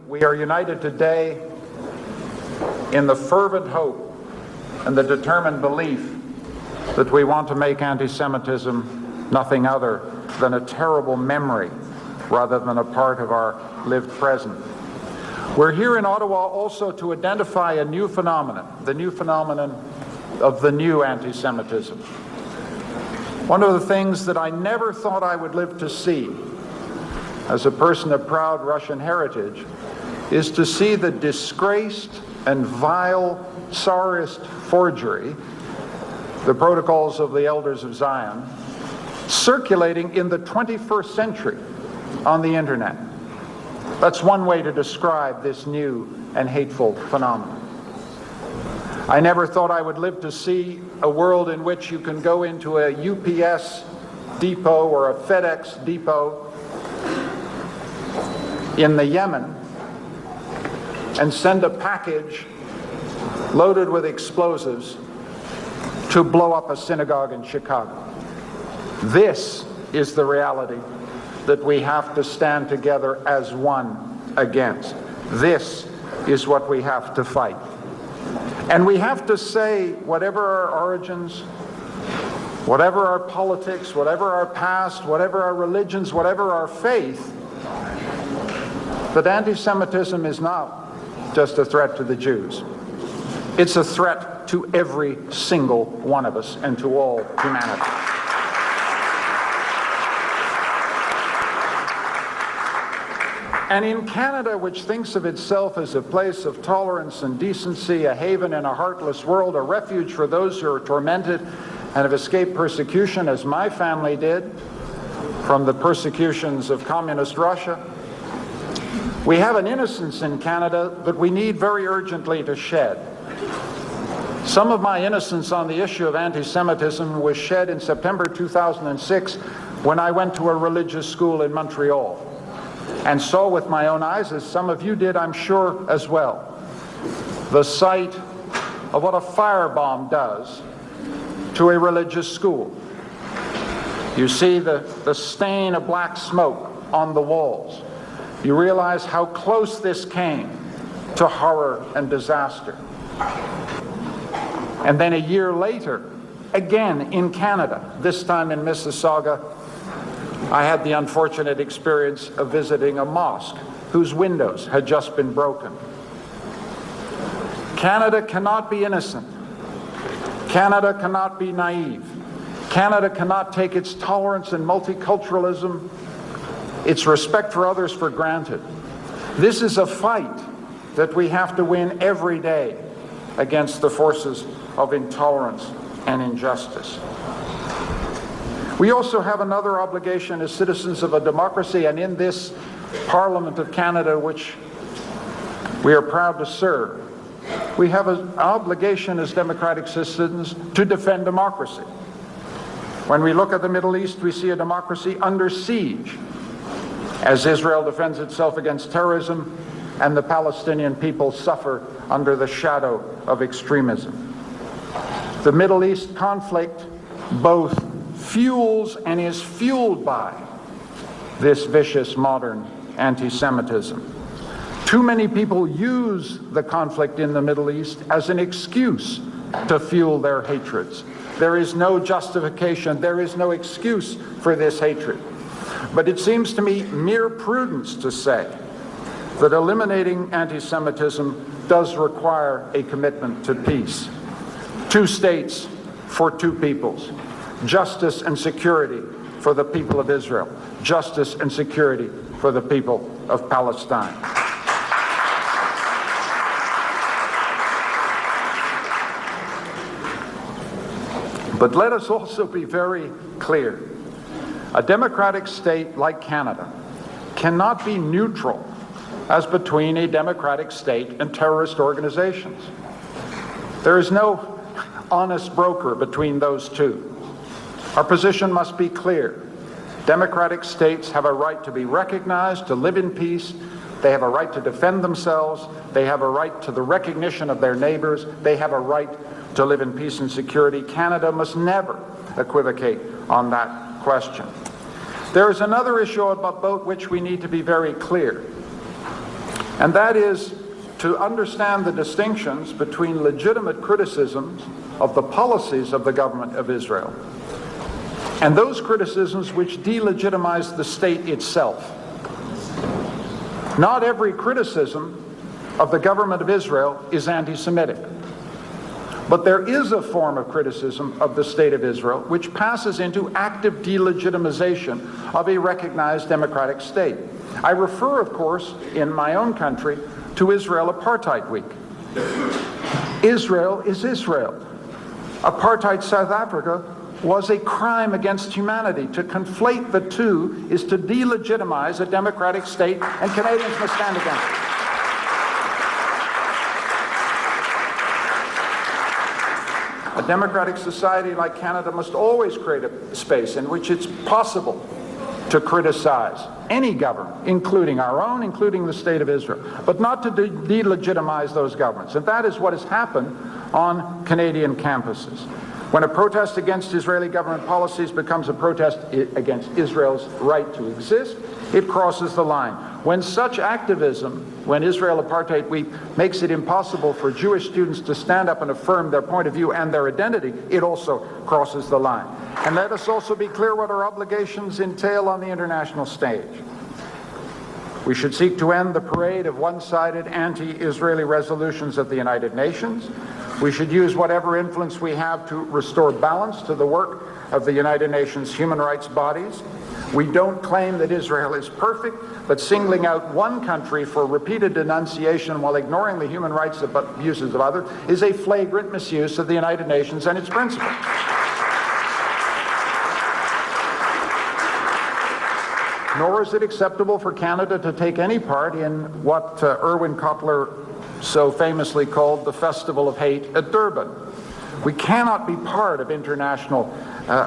we are united today in the fervent hope and the determined belief that we want to make anti-Semitism nothing other than a terrible memory rather than a part of our lived present. We're here in Ottawa also to identify a new phenomenon, the new phenomenon of the new anti-Semitism. One of the things that I never thought I would live to see as a person of proud Russian heritage is to see the disgraced and vile Tsarist forgery, the Protocols of the Elders of Zion, circulating in the 21st century on the internet. That's one way to describe this new and hateful phenomenon. I never thought I would live to see a world in which you can go into a UPS depot or a FedEx depot in the Yemen and send a package loaded with explosives to blow up a synagogue in Chicago. This is the reality that we have to stand together as one against. This is what we have to fight. And we have to say, whatever our origins, whatever our politics, whatever our past, whatever our religions, whatever our faith, that anti-Semitism is not just a threat to the Jews. It's a threat to every single one of us and to all humanity. And in Canada, which thinks of itself as a place of tolerance and decency, a haven in a heartless world, a refuge for those who are tormented and have escaped persecution, as my family did from the persecutions of communist Russia, we have an innocence in Canada that we need very urgently to shed. Some of my innocence on the issue of anti-Semitism was shed in September 2006 when I went to a religious school in Montreal and saw with my own eyes, as some of you did, I'm sure, as well, the sight of what a firebomb does to a religious school. You see the stain of black smoke on the walls. You realize how close this came to horror and disaster. And then a year later, again in Canada, this time in Mississauga, I had the unfortunate experience of visiting a mosque whose windows had just been broken. Canada cannot be innocent. Canada cannot be naive. Canada cannot take its tolerance and multiculturalism, its respect for others, for granted. This is a fight that we have to win every day against the forces of intolerance and injustice. We also have another obligation as citizens of a democracy, and in this Parliament of Canada, which we are proud to serve, we have an obligation as democratic citizens to defend democracy. When we look at the Middle East, we see a democracy under siege, as Israel defends itself against terrorism and the Palestinian people suffer under the shadow of extremism. The Middle East conflict both fuels and is fueled by this vicious modern anti-Semitism. Too many people use the conflict in the Middle East as an excuse to fuel their hatreds. There is no justification, there is no excuse for this hatred. But it seems to me mere prudence to say that eliminating anti-Semitism does require a commitment to peace. 2 states for 2 peoples. Justice and security for the people of Israel. Justice and security for the people of Palestine. But let us also be very clear. A democratic state like Canada cannot be neutral as between a democratic state and terrorist organizations. There is no honest broker between those two. Our position must be clear. Democratic states have a right to be recognized, to live in peace. They have a right to defend themselves. They have a right to the recognition of their neighbors. They have a right to live in peace and security. Canada must never equivocate on that question. There is another issue about which we need to be very clear. And that is to understand the distinctions between legitimate criticisms of the policies of the government of Israel and those criticisms which delegitimize the state itself. Not every criticism of the government of Israel is anti-Semitic. But there is a form of criticism of the state of Israel which passes into active delegitimization of a recognized democratic state. I refer, of course, in my own country, to Israel Apartheid Week. Israel is Israel. Apartheid South Africa was a crime against humanity. To conflate the two is to delegitimize a democratic state, and Canadians must stand against it. A democratic society like Canada must always create a space in which it's possible to criticize any government, including our own, including the state of Israel, but not to delegitimize those governments. And that is what has happened on Canadian campuses. When a protest against Israeli government policies becomes a protest against Israel's right to exist, it crosses the line. When such activism, when Israel Apartheid Week makes it impossible for Jewish students to stand up and affirm their point of view and their identity, it also crosses the line. And let us also be clear what our obligations entail on the international stage. We should seek to end the parade of one-sided anti-Israeli resolutions at the United Nations. We should use whatever influence we have to restore balance to the work of the United Nations human rights bodies. We don't claim that Israel is perfect, but singling out one country for repeated denunciation while ignoring the human rights abuses of others is a flagrant misuse of the United Nations and its principles. Nor is it acceptable for Canada to take any part in what Irwin Cotler so famously called the Festival of Hate at Durban. We cannot be part of international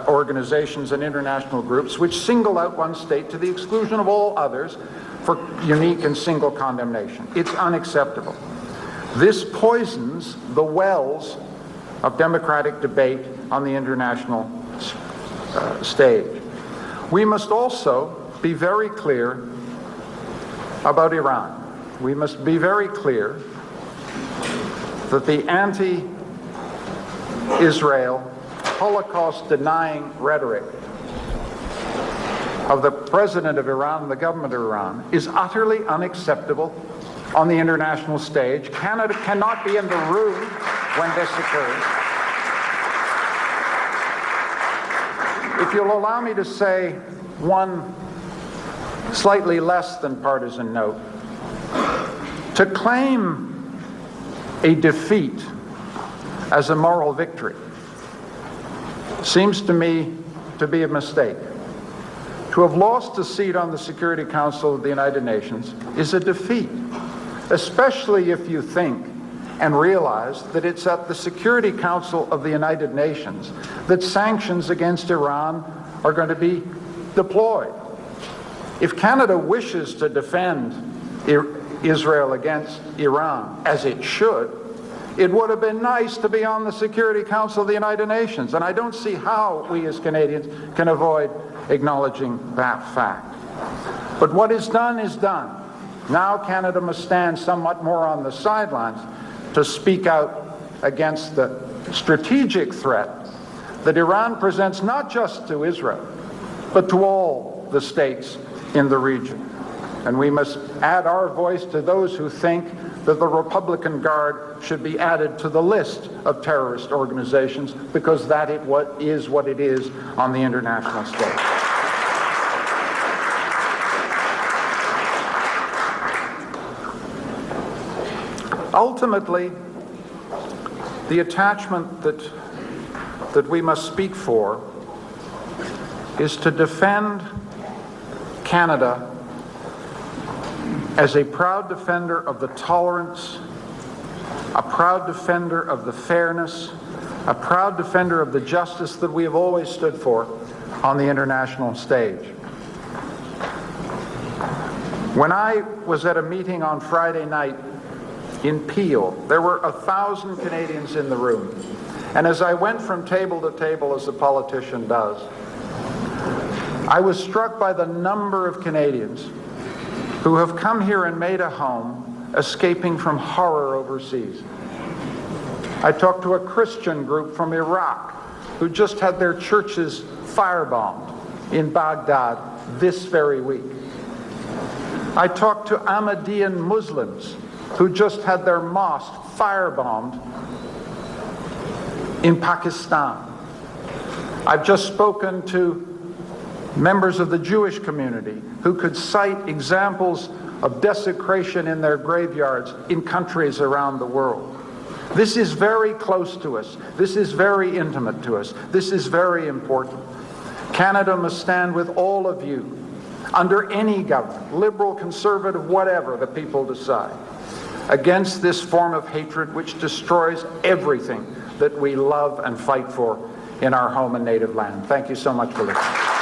organizations and international groups which single out one state to the exclusion of all others for unique and single condemnation. It's unacceptable. This poisons the wells of democratic debate on the international stage. We must also be very clear about Iran. We must be very clear that the anti-Israel, Holocaust-denying rhetoric of the president of Iran and the government of Iran is utterly unacceptable on the international stage. Canada cannot be in the room when this occurs. If you'll allow me to say one slightly less than partisan note, to claim a defeat as a moral victory seems to me to be a mistake. To have lost a seat on the Security Council of the United Nations is a defeat, especially if you think and realize that it's at the Security Council of the United Nations that sanctions against Iran are going to be deployed. If Canada wishes to defend Israel against Iran, as it should, it would have been nice to be on the Security Council of the United Nations, and I don't see how we as Canadians can avoid acknowledging that fact. But what is done is done. Now Canada must stand somewhat more on the sidelines to speak out against the strategic threat that Iran presents not just to Israel, but to all the states in the region. And we must add our voice to those who think that the Republican Guard should be added to the list of terrorist organizations, because that is what it is on the international stage. Ultimately, the attachment that we must speak for is to defend Canada as a proud defender of the tolerance, a proud defender of the fairness, a proud defender of the justice that we have always stood for on the international stage. When I was at a meeting on Friday night in Peel, there were 1,000 Canadians in the room. And as I went from table to table, as a politician does, I was struck by the number of Canadians who have come here and made a home escaping from horror overseas. I talked to a Christian group from Iraq who just had their churches firebombed in Baghdad this very week. I talked to Ahmadiyyan Muslims who just had their mosque firebombed in Pakistan. I've just spoken to members of the Jewish community who could cite examples of desecration in their graveyards in countries around the world. This is very close to us. This is very intimate to us. This is very important. Canada must stand with all of you, under any government, liberal, conservative, whatever the people decide, against this form of hatred which destroys everything that we love and fight for in our home and native land. Thank you so much for listening.